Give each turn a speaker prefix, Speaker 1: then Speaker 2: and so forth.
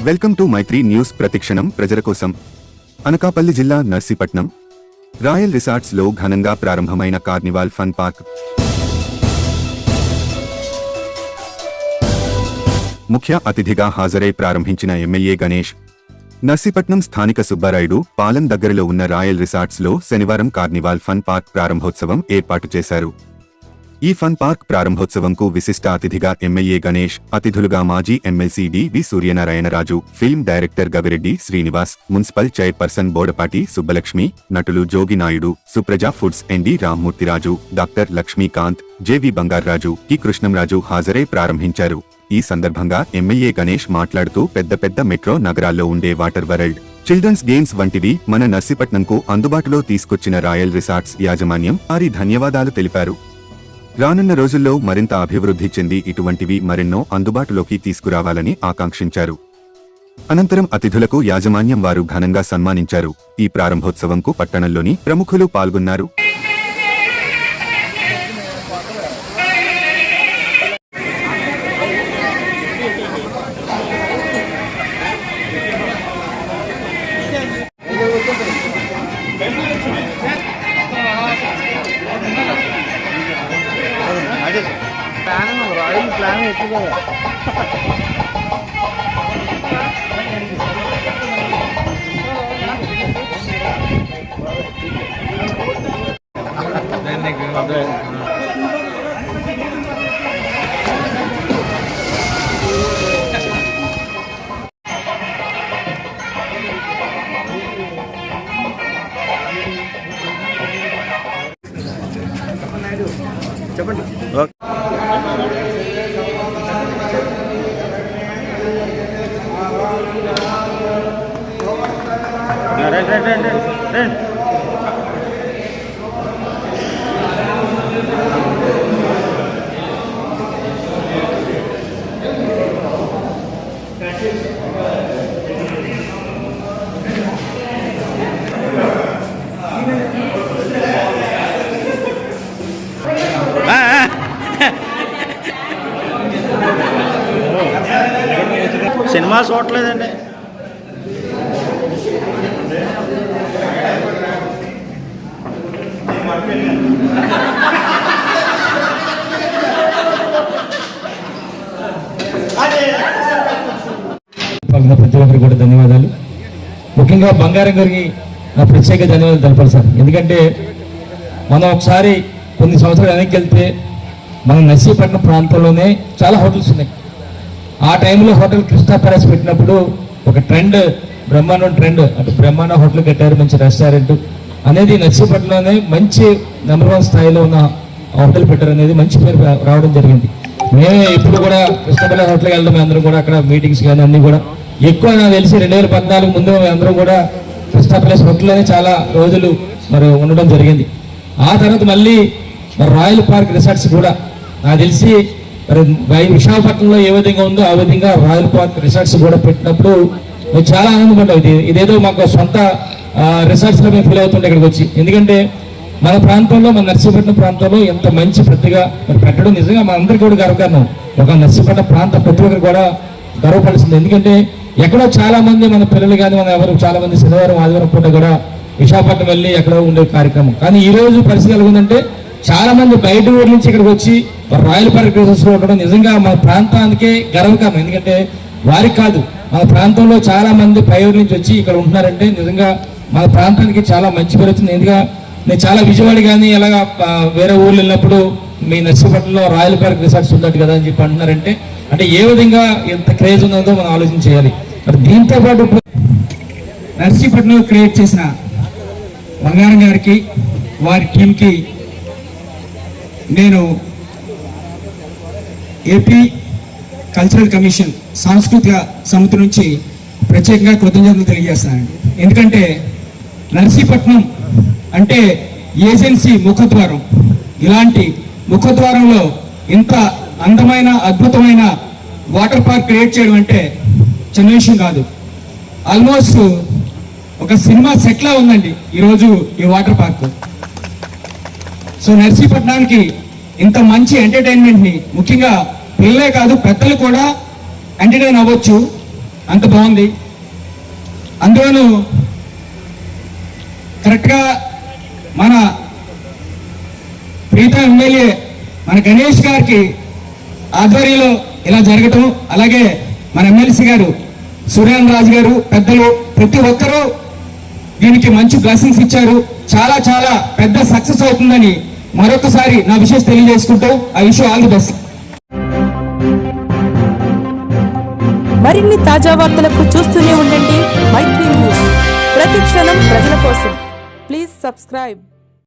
Speaker 1: Welcome to Mythri news. ప్రతిక్షణం ప్రజల కోసం. అనకాపల్లి జిల్లా నర్సీపట్నం రాయల్ రిసార్ట్స్ లో ఘనంగా ప్రారంభమైన కార్నివాల్ ఫన్ పార్క్ ముఖ్య అతిథిగా హాజరై ప్రారంభించిన ఎమ్మెల్యే గణేష్. నర్సీపట్నం స్థానిక సుబ్బారాయుడు పాలెం దగ్గరలో ఉన్న రాయల్ రిసార్ట్స్ లో శనివారం కార్నివాల్ ఫన్ పార్క్ ప్రారంభోత్సవం ఏర్పాటు చేశారు. ఈ ఫన్ పార్క్ ప్రారంభోత్సవంకు విశిష్ట అతిథిగా ఎమ్మెల్యే గణేష్, అతిథులుగా మాజీ MLC D V. Suryanarayanaraju, film director Gavireddy Srinivas, municipal chairperson Bodapati Subbalakshmi, నటులు Jogi Naidu, Supraja foods MD Rammurthyraju, doctor Lakshmikanth, JV Bangarraju, కి కృష్ణంరాజు హాజరై ప్రారంభించారు. ఈ సందర్భంగా ఎమ్మెల్యే గణేష్ మాట్లాడుతూ పెద్ద పెద్ద మెట్రో నగరాల్లో ఉండే వాటర్ వరల్డ్, చిల్డ్రన్స్ గేమ్స్ వంటివి మన నర్సీపట్నంకు అందుబాటులో తీసుకొచ్చిన రాయల్ రిసార్ట్స్ యాజమాన్యం వారి ధన్యవాదాలు తెలిపారు. రానున్న రోజుల్లో మరింత అభివృద్ధి చెంది ఇటువంటివి మరెన్నో అందుబాటులోకి తీసుకురావాలని ఆకాంక్షించారు. అనంతరం అతిథులకు యాజమాన్యం వారు ఘనంగా సన్మానించారు. ఈ ప్రారంభోత్సవంకు పట్టణంలోని ప్రముఖులు పాల్గొన్నారు.
Speaker 2: ప్లాన్ ఎక్కువ చెప్పండి. సినిమా చూడలేదండి.
Speaker 3: ప్రతి ఒక్కరికి కూడా ధన్యవాదాలు. ముఖ్యంగా బంగారం గారికి ప్రత్యేక ధన్యవాదాలు తెలపాలి సార్. ఎందుకంటే మనం ఒకసారి కొన్ని సంవత్సరాలు వెనక్కి వెళ్తే మన నర్సీపట్నం ప్రాంతంలోనే చాలా హోటల్స్ ఉన్నాయి. ఆ టైంలో హోటల్ కృష్ణా ప్యాలెస్ పెట్టినప్పుడు ఒక ట్రెండ్, బ్రహ్మాండం ట్రెండ్, అటు బ్రహ్మాండ హోటల్ కట్టారు, మంచి రెస్టారెంట్ అనేది నర్సీపట్నంలోనే మంచి నెంబర్ 1 స్థాయిలో ఉన్న హోటల్ పెట్టారు అనేది మంచి పేరు రావడం జరిగింది. మేమే ఇప్పుడు కూడా కృష్ణపల్లి హోటల్కి వెళ్దాం, అందరం కూడా అక్కడ మీటింగ్స్ కానీ అన్నీ కూడా ఎక్కువ నాకు తెలిసి 2014 ముందు అందరం కూడా కృష్ణా ప్యాలెస్ హోటల్లోనే చాలా రోజులు మరి ఉండడం జరిగింది. ఆ తర్వాత మళ్ళీ మరి రాయల్ పార్క్ రిసార్ట్స్ కూడా నాకు తెలిసి మరి విశాఖపట్నంలో ఏ విధంగా ఉందో ఆ విధంగా రాయల్ పార్క్ రిసార్ట్స్ కూడా పెట్టినప్పుడు మేము చాలా ఆనందపడ్డాం. ఇదేదో మాకు సొంత రిసార్ట్స్లో మేము ఫీల్ అవుతుండే ఇక్కడికి వచ్చి. ఎందుకంటే మన ప్రాంతంలో, మన నర్సీపట్నం ప్రాంతంలో ఎంత మంచి ప్రతిగా మరి పెట్టడం నిజంగా మన అందరికీ కూడా గర్వకారణం. ఒక నర్సీపట్నం ప్రాంత ప్రతి ఒక్కరు కూడా గర్వపడుతుంది. ఎందుకంటే ఎక్కడో చాలా మంది మన పిల్లలు కానీ మన ఎవరు చాలా మంది శనివారం ఆదివారం పూట కూడా విశాఖపట్నం వెళ్ళి ఎక్కడో ఉండే కార్యక్రమం. కానీ ఈ రోజు పరిస్థితి ఎలా ఉందంటే చాలా మంది బయట ఊరి నుంచి ఇక్కడికి వచ్చి రాయల్ పార్క్ రిసార్ట్స్లో ఉండడం నిజంగా మన ప్రాంతానికే గర్వకారణం. ఎందుకంటే వారికి కాదు, మన ప్రాంతంలో చాలా మంది పై ఊరి నుంచి వచ్చి ఇక్కడ ఉంటున్నారంటే నిజంగా మన ప్రాంతానికి చాలా మంచి పేరు వచ్చింది. ఎందుకంటే నేను చాలా విజయవాడ కానీ ఎలాగా వేరే ఊర్లు వెళ్ళినప్పుడు మీ నర్సీపట్నంలో రాయల్ పార్క్ రిసార్ట్స్ ఉన్నట్టు కదా అని చెప్పి అంటున్నారంటే అంటే ఏ విధంగా ఎంత క్రేజ్ ఉన్నదో మనం ఆలోచన చేయాలి. మరి దీంతో పాటు నర్సీపట్నంలో క్రియేట్ చేసిన బంగారం గారికి, వారి టీంకి నేను ఏపీ కల్చరల్ కమిషన్ సాంస్కృతిక సమితి నుంచి ప్రత్యేకంగా కృతజ్ఞతలు తెలియజేస్తానండి. ఎందుకంటే నర్సీపట్నం అంటే ఏజెన్సీ ముఖద్వారం. ఇలాంటి ముఖద్వారంలో ఇంత అందమైన అద్భుతమైన వాటర్ పార్క్ క్రియేట్ చేయడం అంటే చిన్న విషయం కాదు. ఆల్మోస్ట్ ఒక సినిమా సెట్లా ఉందండి ఈరోజు ఈ వాటర్ పార్క్. సో నర్సీపట్నానికి ఇంత మంచి ఎంటర్టైన్మెంట్ని ముఖ్యంగా పిల్లలే కాదు పెద్దలు కూడా ఎంటర్టైన్ అవ్వచ్చు.
Speaker 4: అంత బాగుంది. అందులోనూ కరెక్ట్గా మన ప్రీతం ఎమ్మెల్యే మన గణేష్ గారికి ఆధ్వర్యంలో ఇలా జరగటం, అలాగే మన ఎమ్మెల్సీ గారు సురేంద్ర రాజు గారు, పెద్దలు ప్రతి ఒక్కరూ దీనికి మంచి బ్లెస్సింగ్స్ ఇచ్చారు. చాలా చాలా పెద్ద సక్సెస్ అవుతుందని మరొకసారి నా విషయం తెలియజేసుకుంటూ I wish all the best.
Speaker 5: మరిన్ని తాజా వార్తలకు చూస్తూనే ఉండండి మైత్రి న్యూస్. ప్రతి క్షణం ప్రజల కోసం. Please subscribe.